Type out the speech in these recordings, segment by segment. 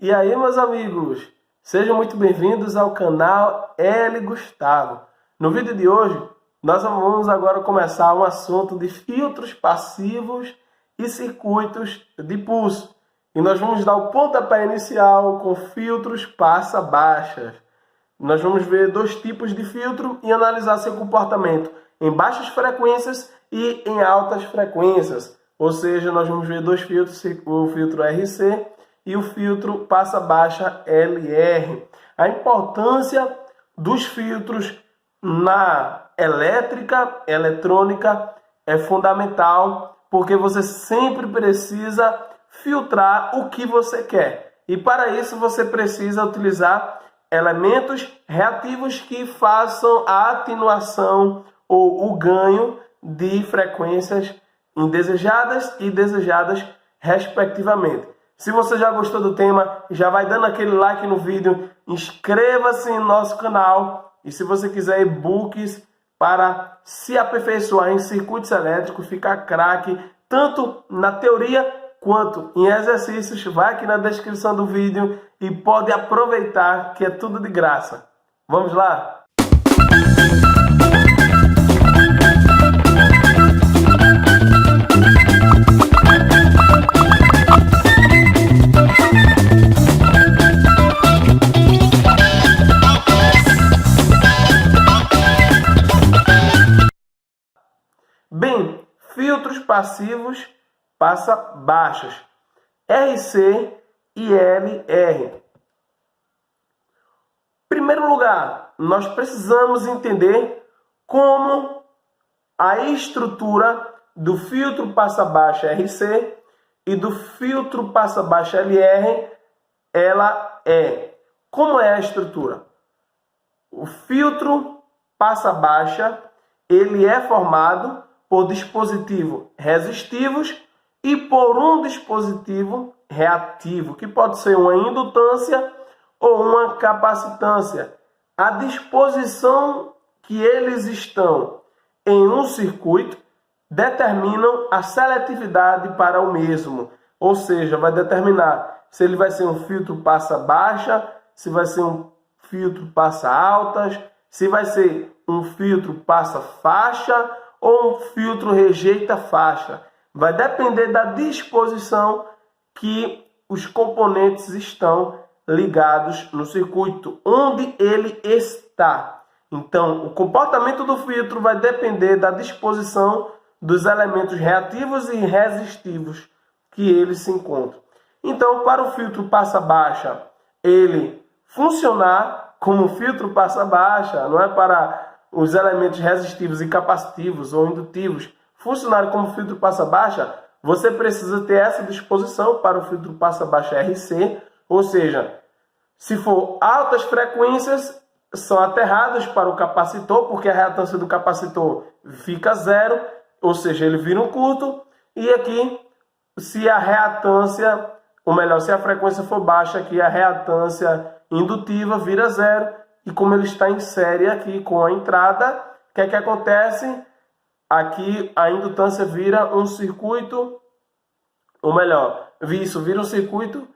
E aí, meus amigos, sejam muito bem-vindos ao canal L Gustavo. No vídeo de hoje, nós vamos agora começar um assunto de filtros passivos e circuitos de pulso. E nós vamos dar o pontapé inicial com filtros passa-baixas. Nós vamos ver dois tipos de filtro e analisar seu comportamento em baixas frequências e em altas frequências. Ou seja, nós vamos ver dois filtros, o filtro RC e o filtro passa-baixa LR. A importância dos filtros na elétrica, eletrônica é fundamental, porque você sempre precisa filtrar o que você quer. E para isso você precisa utilizar elementos reativos que façam a atenuação ou o ganho de frequências indesejadas e desejadas, respectivamente. Se você já gostou do tema, já vai dando aquele like no vídeo, inscreva-se no nosso canal e se você quiser e-books para se aperfeiçoar em circuitos elétricos, ficar craque, tanto na teoria quanto em exercícios, vai aqui na descrição do vídeo e pode aproveitar que é tudo de graça. Vamos lá? Bem, filtros passivos passa-baixas, RC e LR. Em primeiro lugar, nós precisamos entender como a estrutura do filtro passa-baixa RC e do filtro passa-baixa LR ela é. Como é a estrutura? O filtro passa-baixa ele é formado por dispositivos resistivos e por um dispositivo reativo, que pode ser uma indutância ou uma capacitância. A disposição que eles estão em um circuito determinam a seletividade para o mesmo, ou seja, vai determinar se ele vai ser um filtro passa-baixa, se vai ser um filtro passa-altas, se vai ser um filtro passa-faixa ou um filtro rejeita-faixa. Vai depender da disposição que os componentes estão ligados no circuito, onde ele está. Então, o comportamento do filtro vai depender da disposição dos elementos reativos e resistivos que eles se encontram. Então, para o filtro passa-baixa, ele funcionar como filtro passa-baixa, não é para os elementos resistivos e capacitivos ou indutivos funcionarem como filtro passa-baixa, você precisa ter essa disposição para o filtro passa-baixa RC, ou seja, se for altas frequências, são aterradas para o capacitor, porque a reatância do capacitor fica zero, ou seja, ele vira um curto, e aqui, se a reatância, ou melhor, se a frequência for baixa, aqui a reatância indutiva vira zero, e como ele está em série aqui com a entrada, o que é que acontece? Aqui a indutância vira um circuito, ou melhor, isso vira um circuito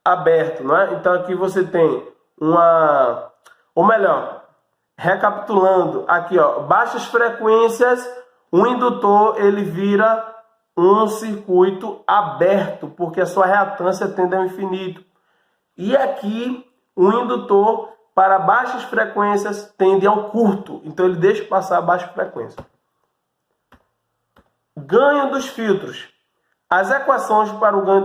aberto, não é? Então aqui você tem ou melhor, recapitulando, aqui ó, baixas frequências, o indutor ele vira um circuito aberto, porque a sua reatância tende ao infinito. E aqui o indutor para baixas frequências tende ao curto, então ele deixa passar a baixa frequência. Ganho dos filtros. As equações para o ganho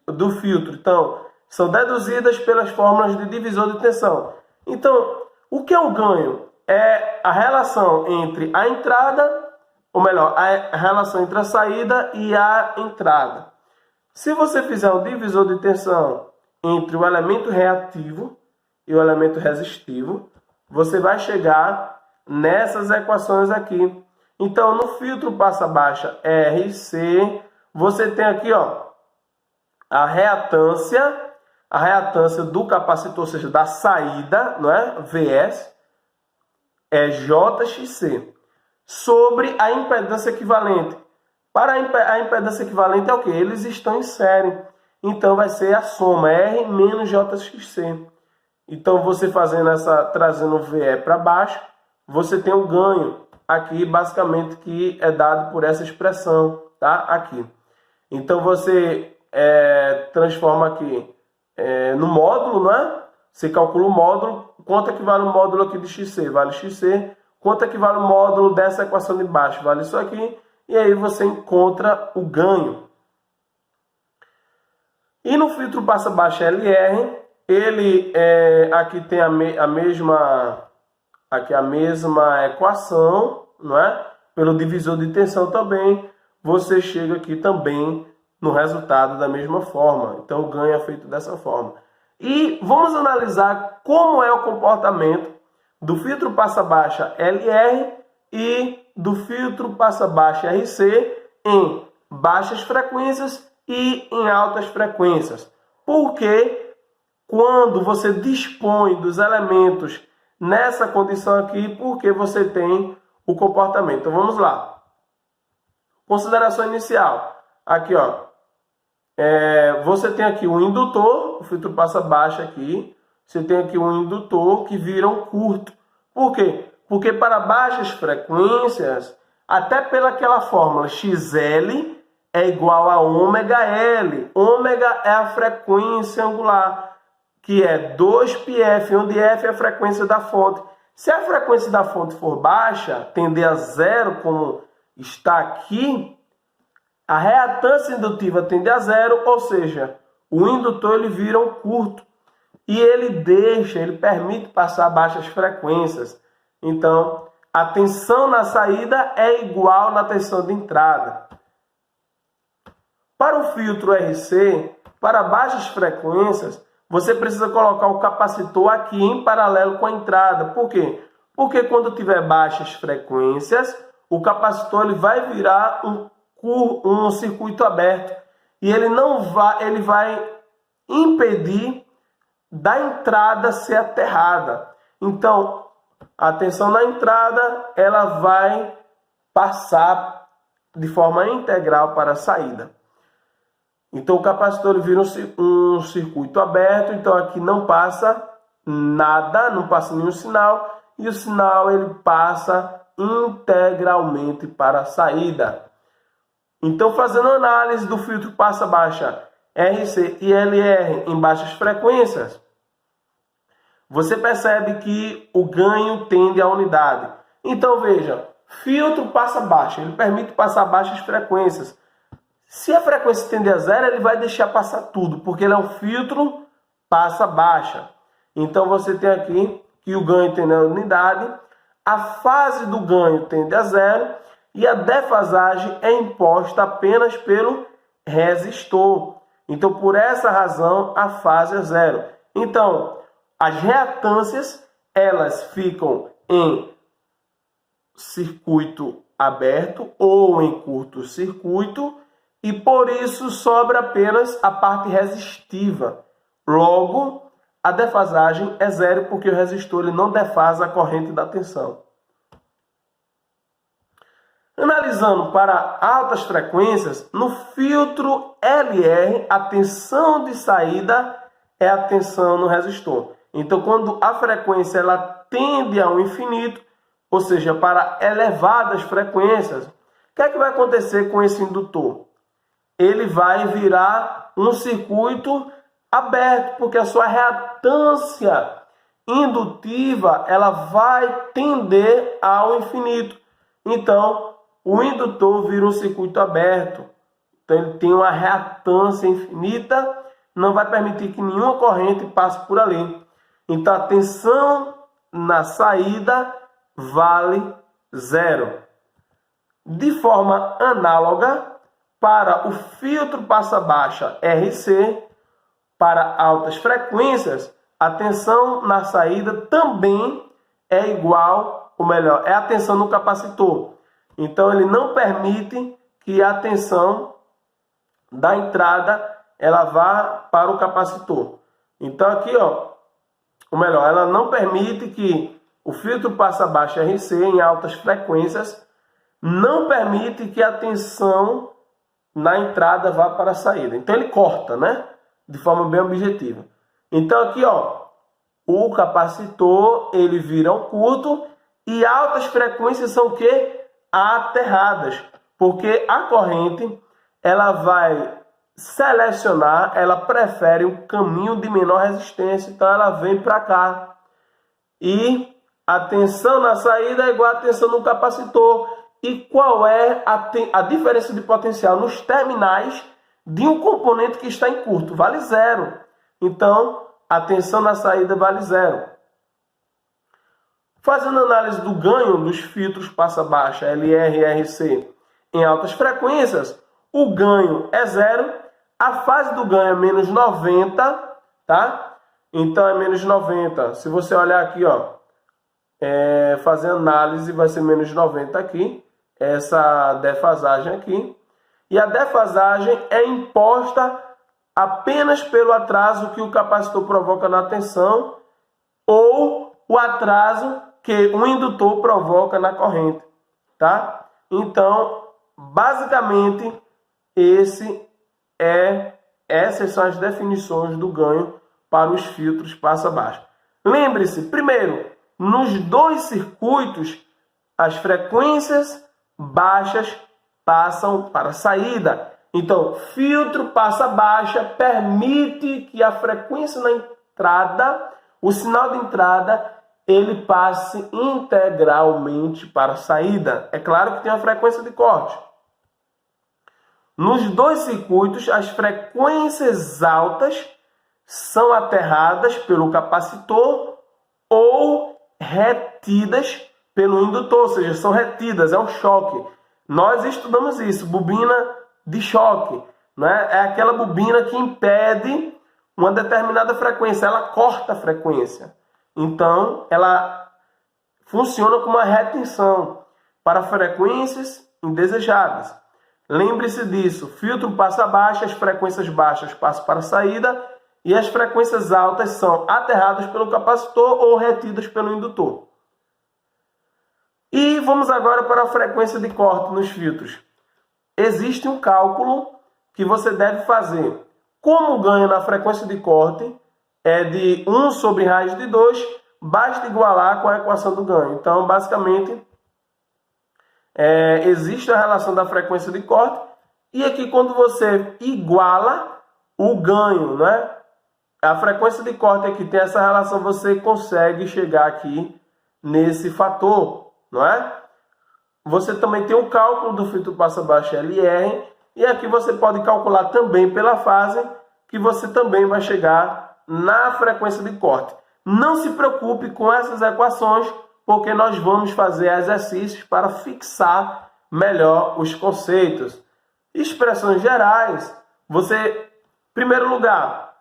do filtro então, são deduzidas pelas fórmulas de divisor de tensão. Então, o que é o ganho? É a relação entre a entrada, ou melhor, a relação entre a saída e a entrada. Se você fizer um divisor de tensão entre o elemento reativo e o elemento resistivo, você vai chegar nessas equações aqui. Então, no filtro passa-baixa RC, você tem aqui ó, a reatância do capacitor, ou seja, da saída, não é? VS, é JXC, sobre a impedância equivalente. Para a impedância equivalente é o que? Eles estão em série. então vai ser a soma R menos JXC. Então você fazendo trazendo o VE para baixo, você tem o ganho aqui, basicamente, que é dado por essa expressão, tá? Aqui. Então você transforma aqui no módulo, né? Você calcula o módulo, quanto é que vale o módulo aqui de XC? Vale XC. Quanto é que vale o módulo dessa equação de baixo? Vale isso aqui. E aí você encontra o ganho. E no filtro passa baixa LR, ele aqui tem a mesma equação, não é? Pelo divisor de tensão também, você chega aqui também no resultado da mesma forma. Então o ganho é feito dessa forma. E vamos analisar como é o comportamento do filtro passa baixa LR e do filtro passa baixa RC em baixas frequências e em altas frequências. Porque quando você dispõe dos elementos nessa condição aqui, porque você tem o comportamento. Então vamos lá. Consideração inicial. Aqui, ó. Você tem aqui um indutor, o filtro passa baixa aqui. Você tem aqui um indutor que vira um curto. Por quê? Porque para baixas frequências, até pelaquela fórmula XL é igual a ômega L. Ômega é a frequência angular, que é 2πf, onde F é a frequência da fonte. Se a frequência da fonte for baixa, tender a zero, como está aqui, a reatância indutiva tende a zero, ou seja, o indutor ele vira um curto. E ele permite passar baixas frequências. Então, a tensão na saída é igual na tensão de entrada. Para o filtro RC, para baixas frequências, você precisa colocar o capacitor aqui em paralelo com a entrada. Por quê? Porque quando tiver baixas frequências, o capacitor ele vai virar um circuito aberto. E ele vai impedir da entrada ser aterrada. Então, a tensão na entrada ela vai passar de forma integral para a saída. Então o capacitor vira um circuito aberto, então aqui não passa nada, não passa nenhum sinal, e o sinal ele passa integralmente para a saída. Então fazendo análise do filtro passa baixa RC e LR em baixas frequências, você percebe que o ganho tende à unidade. Então veja, filtro passa baixa, ele permite passar baixas frequências. Se a frequência tender a zero, ele vai deixar passar tudo, porque ele é um filtro passa baixa. Então você tem aqui que o ganho tende à unidade, a fase do ganho tende a zero e a defasagem é imposta apenas pelo resistor. Então por essa razão a fase é zero. Então as reatâncias elas ficam em circuito aberto ou em curto-circuito, e por isso sobra apenas a parte resistiva. Logo, a defasagem é zero, porque o resistor ele não defasa a corrente da tensão. Analisando para altas frequências, no filtro LR, a tensão de saída é a tensão no resistor. Então, quando a frequência ela tende ao infinito, ou seja, para elevadas frequências, o que é que vai acontecer com esse indutor? Ele vai virar um circuito aberto, porque a sua reatância indutiva ela vai tender ao infinito. Então, o indutor vira um circuito aberto. Então, ele tem uma reatância infinita, não vai permitir que nenhuma corrente passe por ali. Então, a tensão na saída vale zero. De forma análoga, para o filtro passa baixa RC, para altas frequências, a tensão na saída também é igual, ou melhor, é a tensão no capacitor. Então ele não permite que a tensão da entrada ela vá para o capacitor. Então aqui, ó, ou melhor, ela não permite que o filtro passa baixa RC em altas frequências não permite que a tensão na entrada vá para a saída. Então ele corta, né? de forma bem objetiva. Então aqui, ó, o capacitor, ele vira um curto e altas frequências são o quê? Aterradas, porque a corrente, ela vai selecionar, ela prefere um caminho de menor resistência, então ela vem para cá. E a tensão na saída é igual a tensão no capacitor. E qual é a diferença de potencial nos terminais de um componente que está em curto? Vale zero. Então, a tensão na saída vale zero. Fazendo análise do ganho dos filtros passa-baixa LR e RC em altas frequências, o ganho é zero, a fase do ganho é menos 90, tá? Então é menos 90. Se você olhar aqui, ó, fazer análise, vai ser menos 90 aqui, essa defasagem aqui. E a defasagem é imposta apenas pelo atraso que o capacitor provoca na tensão ou o atraso que o indutor provoca na corrente, tá? Então, basicamente, essas são as definições do ganho para os filtros passa-baixa. Lembre-se, primeiro, nos dois circuitos, as frequências baixas passam para a saída. Então, filtro passa-baixa permite que a frequência na entrada, o sinal de entrada, ele passe integralmente para a saída. É claro que tem a frequência de corte. Nos dois circuitos, as frequências altas são aterradas pelo capacitor ou retidas pelo indutor, ou seja, são retidas, é um choque. Nós estudamos isso, bobina de choque, né? É aquela bobina que impede uma determinada frequência, ela corta a frequência. Então, ela funciona como uma retenção para frequências indesejadas. Lembre-se disso, filtro passa baixa, as frequências baixas passam para a saída e as frequências altas são aterradas pelo capacitor ou retidas pelo indutor. E vamos agora para a frequência de corte nos filtros. Existe um cálculo que você deve fazer. Como o ganho na frequência de corte é de 1 sobre raiz de 2, basta igualar com a equação do ganho. Então, basicamente, existe a relação da frequência de corte. E aqui, quando você iguala o ganho, né? A frequência de corte aqui tem essa relação, você consegue chegar aqui nesse fator, não é? Você também tem o cálculo do filtro passa-baixa LR, e aqui você pode calcular também pela fase, que você também vai chegar na frequência de corte. Não se preocupe com essas equações, porque nós vamos fazer exercícios para fixar melhor os conceitos. Expressões gerais, você, em primeiro lugar,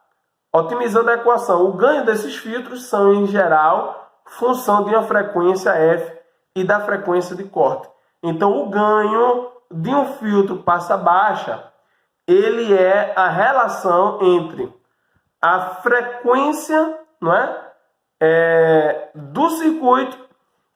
otimizando a equação, o ganho desses filtros são, em geral, função de uma frequência F e da frequência de corte. Então, o ganho de um filtro passa-baixa, ele é a relação entre a frequência, não é, do circuito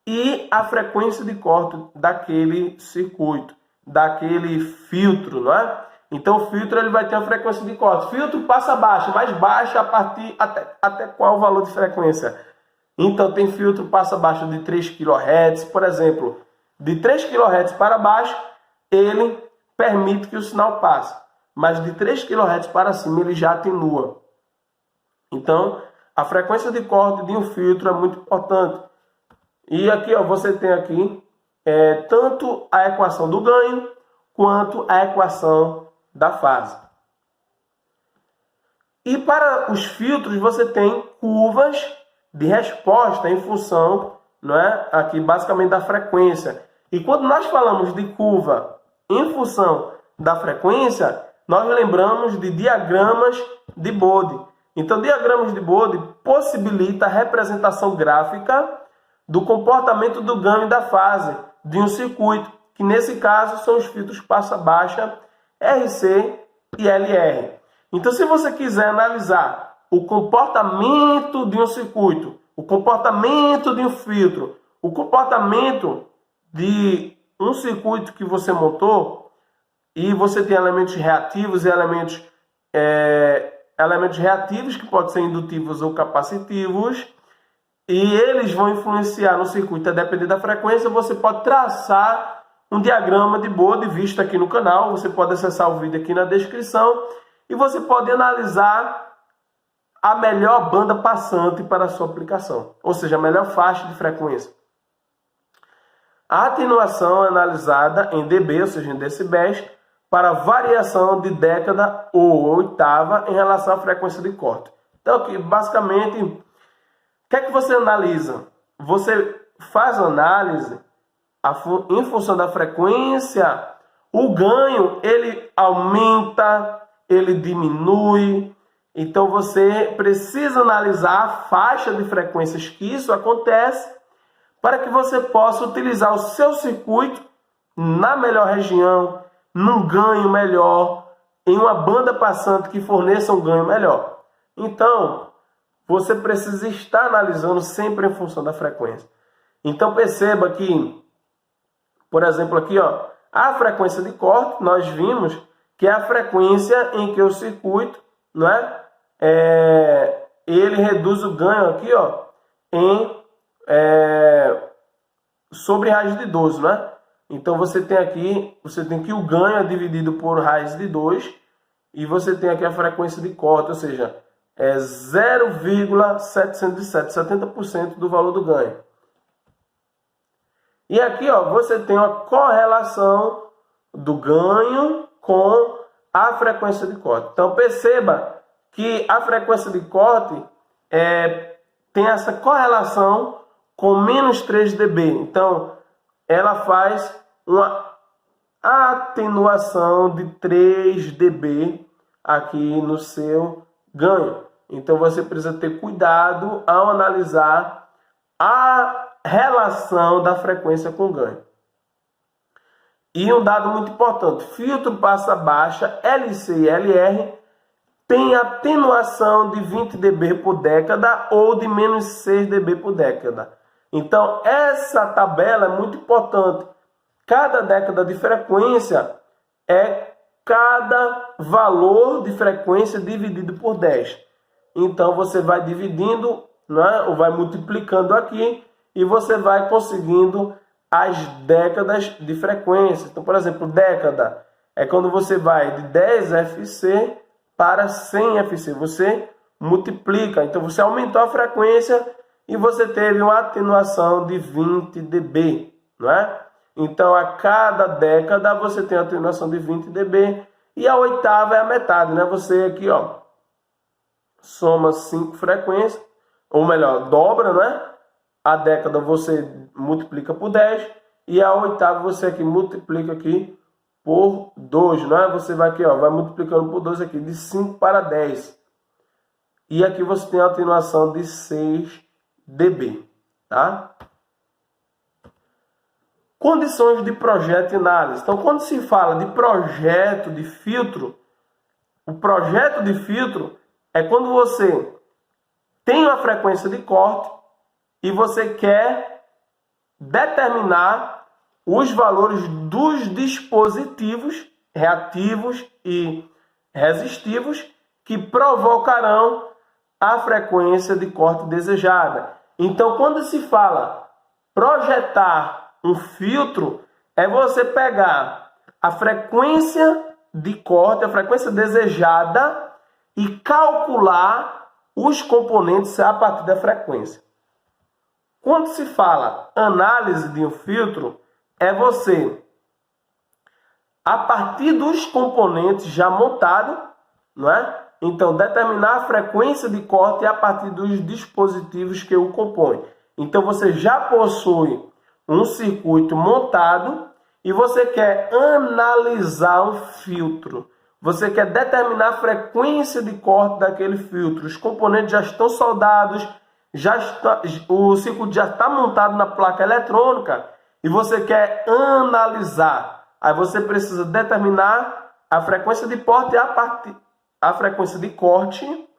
e a frequência de corte daquele circuito, daquele filtro, não é? Então, o filtro ele vai ter uma frequência de corte. Filtro passa-baixa, mais baixa a partir até qual o valor de frequência? Então, tem filtro passa-baixa de 3 kHz, por exemplo. De 3 kHz para baixo, ele permite que o sinal passe. Mas de 3 kHz para cima, ele já atenua. Então, a frequência de corte de um filtro é muito importante. E aqui, ó, você tem aqui tanto a equação do ganho, quanto a equação da fase. E para os filtros, você tem curvas de resposta em função, não é? Aqui, basicamente, da frequência. E quando nós falamos de curva em função da frequência, nós lembramos de diagramas de Bode. Então, diagramas de Bode possibilita a representação gráfica do comportamento do ganho e da fase de um circuito, que nesse caso são os filtros passa-baixa, RC e LR. Então, se você quiser analisar o comportamento de um circuito, o comportamento de um filtro, o comportamento de um circuito que você montou, e você tem elementos reativos e elementos elementos reativos, que podem ser indutivos ou capacitivos, e eles vão influenciar no circuito. A depender da frequência, você pode traçar um diagrama de Bode visto aqui no canal. Você pode acessar o vídeo aqui na descrição e você pode analisar a melhor banda passante para a sua aplicação, ou seja, a melhor faixa de frequência. A atenuação é analisada em dB, ou seja, em decibéis, para variação de década ou oitava em relação à frequência de corte. Então, aqui, basicamente, o que é que você analisa? Você faz análise em função da frequência. O ganho, ele aumenta, ele diminui. Então, você precisa analisar a faixa de frequências que isso acontece para que você possa utilizar o seu circuito na melhor região, num ganho melhor, em uma banda passante que forneça um ganho melhor. Então, você precisa estar analisando sempre em função da frequência. Então, perceba que, por exemplo, aqui, ó, a frequência de corte, nós vimos que é a frequência em que o circuito, não é? Ele reduz o ganho aqui, ó, sobre raiz de 12, né? Então você tem aqui o ganho é dividido por raiz de 2 e você tem aqui a frequência de corte, ou seja, 0,707, 70% do valor do ganho. E aqui, ó, você tem uma correlação do ganho com a frequência de corte. Então perceba que a frequência de corte tem essa correlação com menos 3 dB. Então, ela faz uma atenuação de 3 dB aqui no seu ganho. Então, você precisa ter cuidado ao analisar a relação da frequência com o ganho. E um dado muito importante, filtro passa baixa, LC e LR, tem atenuação de 20 dB por década ou de menos 6 dB por década. Então, essa tabela é muito importante. Cada década de frequência é cada valor de frequência dividido por 10. Então, você vai dividindo, né, ou vai multiplicando aqui e você vai conseguindo as décadas de frequência. Então, por exemplo, década é quando você vai de 10 FC para 100 FC. Você multiplica. Então, você aumentou a frequência e você teve uma atenuação de 20 dB, não é? Então, a cada década você tem atenuação de 20 dB e a oitava é a metade, né? Você aqui, ó, soma 5 frequências, ou melhor, dobra, não é? A década você multiplica por 10 e a oitava você aqui multiplica aqui por 2, não é? Você vai aqui, ó, vai multiplicando por 2 aqui, de 5 para 10. E aqui você tem a atenuação de 6 dB, tá? Condições de projeto e análise. Então, quando se fala de projeto de filtro, o projeto de filtro é quando você tem uma frequência de corte e você quer determinar os valores dos dispositivos reativos e resistivos que provocarão a frequência de corte desejada. Então, quando se fala projetar um filtro, é você pegar a frequência de corte, a frequência desejada e calcular os componentes a partir da frequência. Quando se fala análise de um filtro, é você, a partir dos componentes já montados, não é? Então, determinar a frequência de corte a partir dos dispositivos que o compõem. Então, você já possui um circuito montado e você quer analisar um filtro. Você quer determinar a frequência de corte daquele filtro. Os componentes já estão soldados, o circuito já está montado na placa eletrônica e você quer analisar. Aí você precisa determinar a frequência de corte a frequência de corte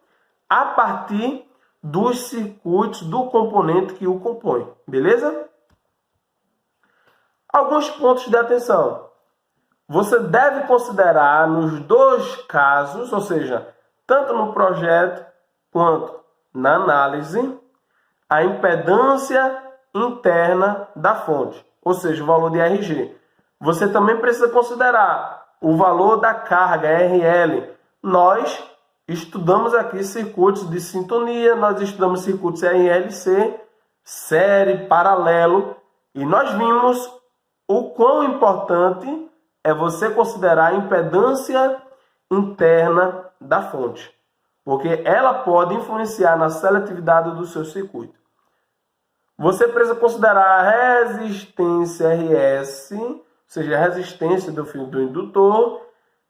a partir dos circuitos do componente que o compõe. Beleza? Alguns pontos de atenção. Você deve considerar nos dois casos, ou seja, tanto no projeto quanto na análise, a impedância interna da fonte, ou seja, o valor de RG. Você também precisa considerar o valor da carga, RL. Nós estudamos aqui circuitos de sintonia, nós estudamos circuitos RLC, série, paralelo, e nós vimos o quão importante é você considerar a impedância interna da fonte, porque ela pode influenciar na seletividade do seu circuito. Você precisa considerar a resistência RS, ou seja, a resistência do fio do indutor,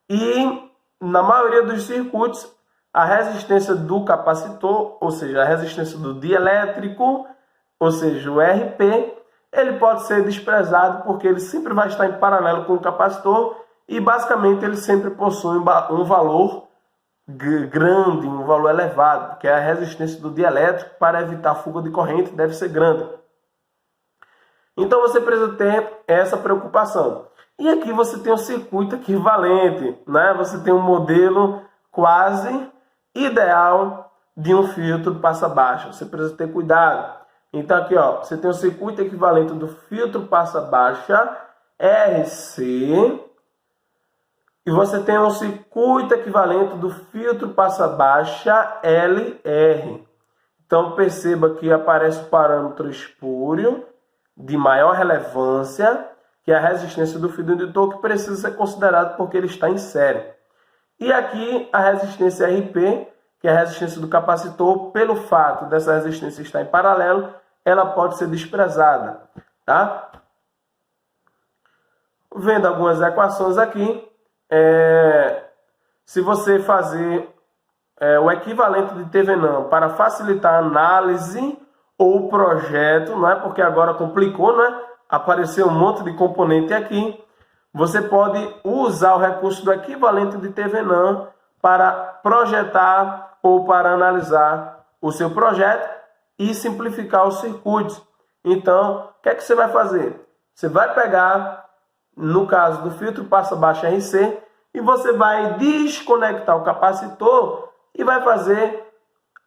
e na maioria dos circuitos, a resistência do capacitor, ou seja, a resistência do dielétrico, ou seja, o RP, ele pode ser desprezado porque ele sempre vai estar em paralelo com o capacitor e basicamente ele sempre possui um valor grande, um valor elevado, porque a resistência do dielétrico para evitar fuga de corrente deve ser grande. Então você precisa ter essa preocupação. E aqui você tem um circuito equivalente, né? Você tem um modelo quase ideal de um filtro passa-baixa. Você precisa ter cuidado. Então aqui, ó, você tem o circuito equivalente do filtro passa-baixa RC e você tem um circuito equivalente do filtro passa-baixa LR. Então perceba que aparece o parâmetro espúrio de maior relevância, que é a resistência do fio do indutor, que precisa ser considerado porque ele está em série. E aqui a resistência RP, que é a resistência do capacitor, pelo fato dessa resistência estar em paralelo, ela pode ser desprezada, tá? Vendo algumas equações aqui, se você fazer o equivalente de Thevenin para facilitar a análise ou o projeto, não é? Porque agora complicou, não é? Apareceu um monte de componente aqui. Você pode usar o recurso do equivalente de Thevenin para projetar ou para analisar o seu projeto e simplificar os circuitos. Então, o que é que você vai fazer? Você vai pegar, no caso do filtro passa-baixa RC, e você vai desconectar o capacitor e vai fazer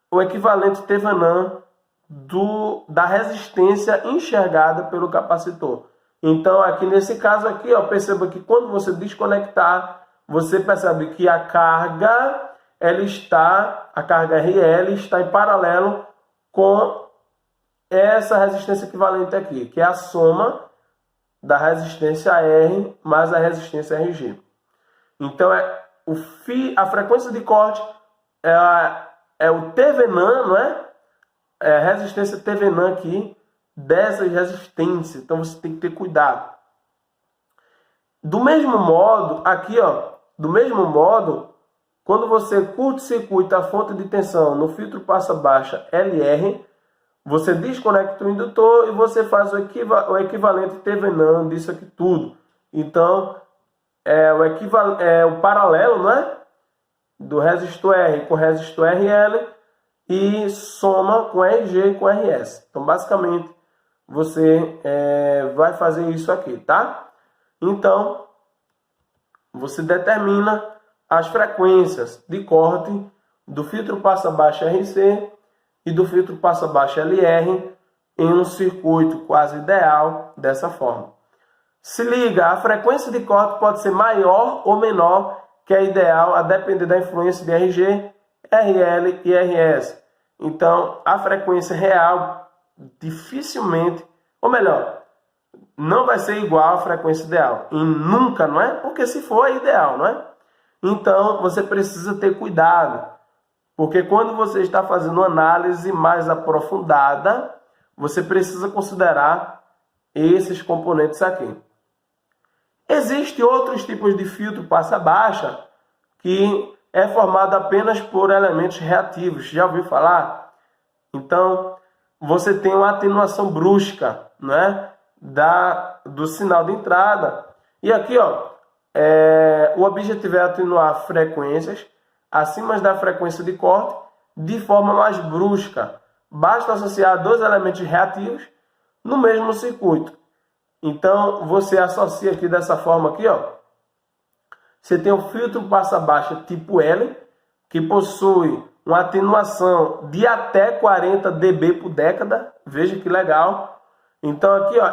o equivalente Thevenin da resistência enxergada pelo capacitor. Então, aqui nesse caso aqui, ó, perceba que quando você desconectar, você percebe que a carga RL está em paralelo com essa resistência equivalente aqui, que é a soma da resistência R mais a resistência RG. Então, a frequência de corte é o Thevenin, não é? É a resistência Thevenin aqui dessas resistências. Então, você tem que ter cuidado. Do mesmo modo, aqui, ó, quando você curto-circuita a fonte de tensão no filtro passa-baixa LR, você desconecta o indutor e você faz o equivalente Thevenin disso aqui tudo. Então, o paralelo, não é? Do resistor R com resistor RL e soma com RG e com RS. Então, basicamente, você vai fazer isso aqui, tá? Então, você determina as frequências de corte do filtro passa-baixa RC e do filtro passa-baixa LR em um circuito quase ideal dessa forma. Se liga, a frequência de corte pode ser maior ou menor que a ideal, a depender da influência de RG, RL e RS. Então, a frequência real dificilmente, ou melhor, não vai ser igual à frequência ideal. E nunca, não é? Porque se for, é ideal, não é? Então, você precisa ter cuidado. Porque quando você está fazendo uma análise mais aprofundada, você precisa considerar esses componentes aqui. Existem outros tipos de filtro passa-baixa que é formado apenas por elementos reativos. Já ouviu falar? Então, você tem uma atenuação brusca, não é? Do sinal de entrada. E aqui, ó, o objetivo é atenuar frequências acima da frequência de corte de forma mais brusca. Basta associar dois elementos reativos no mesmo circuito. Então, você associa aqui dessa forma aqui, ó. Você tem o filtro passa-baixa tipo L que possui uma atenuação de até 40 dB por década. Veja que legal. Então aqui, ó,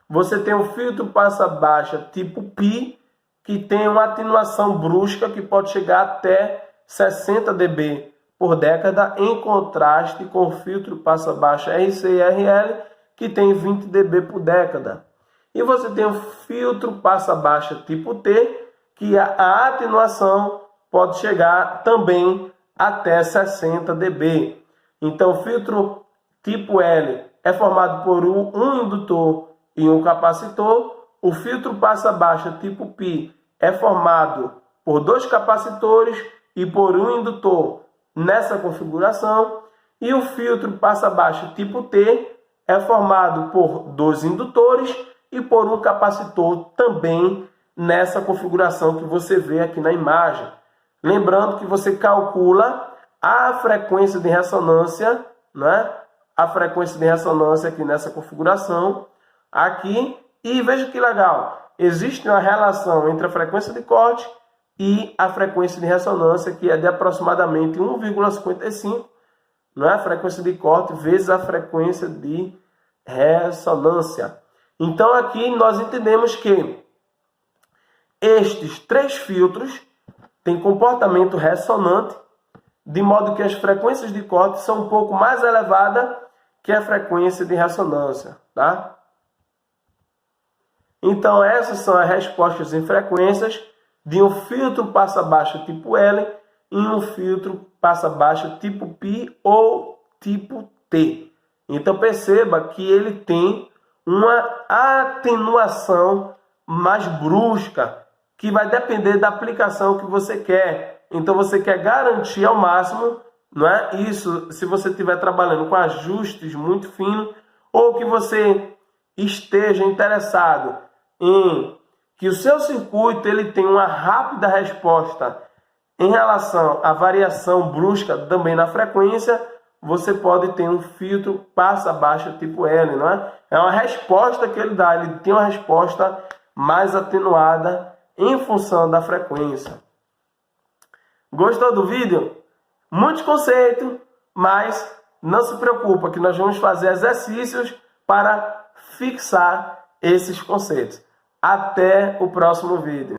você tem um filtro passa baixa tipo Pi, que tem uma atenuação brusca que pode chegar até 60 dB por década, em contraste com o filtro passa baixa RC e RL, que tem 20 dB por década. E você tem o filtro passa baixa tipo T, que a atenuação pode chegar também até 60 dB. Então, o filtro tipo L é formado por um indutor e um capacitor. O filtro passa baixa tipo Pi é formado por 2 capacitores e por um indutor nessa configuração. E o filtro passa baixa tipo T é formado por 2 indutores e por um capacitor também nessa configuração que você vê aqui na imagem. Lembrando que você calcula a frequência de ressonância, né? A frequência de ressonância aqui nessa configuração, aqui, e veja que legal, existe uma relação entre a frequência de corte e a frequência de ressonância, que é de aproximadamente 1,55, não é? A frequência de corte vezes a frequência de ressonância. Então aqui nós entendemos que estes 3 filtros têm comportamento ressonante, de modo que as frequências de corte são um pouco mais elevadas que a frequência de ressonância, tá? Então essas são as respostas em frequências de um filtro passa baixa tipo L e um filtro passa baixa tipo Pi ou tipo T. Então perceba que ele tem uma atenuação mais brusca, que vai depender da aplicação que você quer. Então você quer garantir ao máximo, não é? Isso se você estiver trabalhando com ajustes muito finos, ou que você esteja interessado em que o seu circuito ele tenha uma rápida resposta em relação à variação brusca também na frequência, você pode ter um filtro passa baixa tipo L, não é? É uma resposta que ele dá, ele tem uma resposta mais atenuada em função da frequência. Gostou do vídeo? Muitos conceitos, mas não se preocupa que nós vamos fazer exercícios para fixar esses conceitos. Até o próximo vídeo.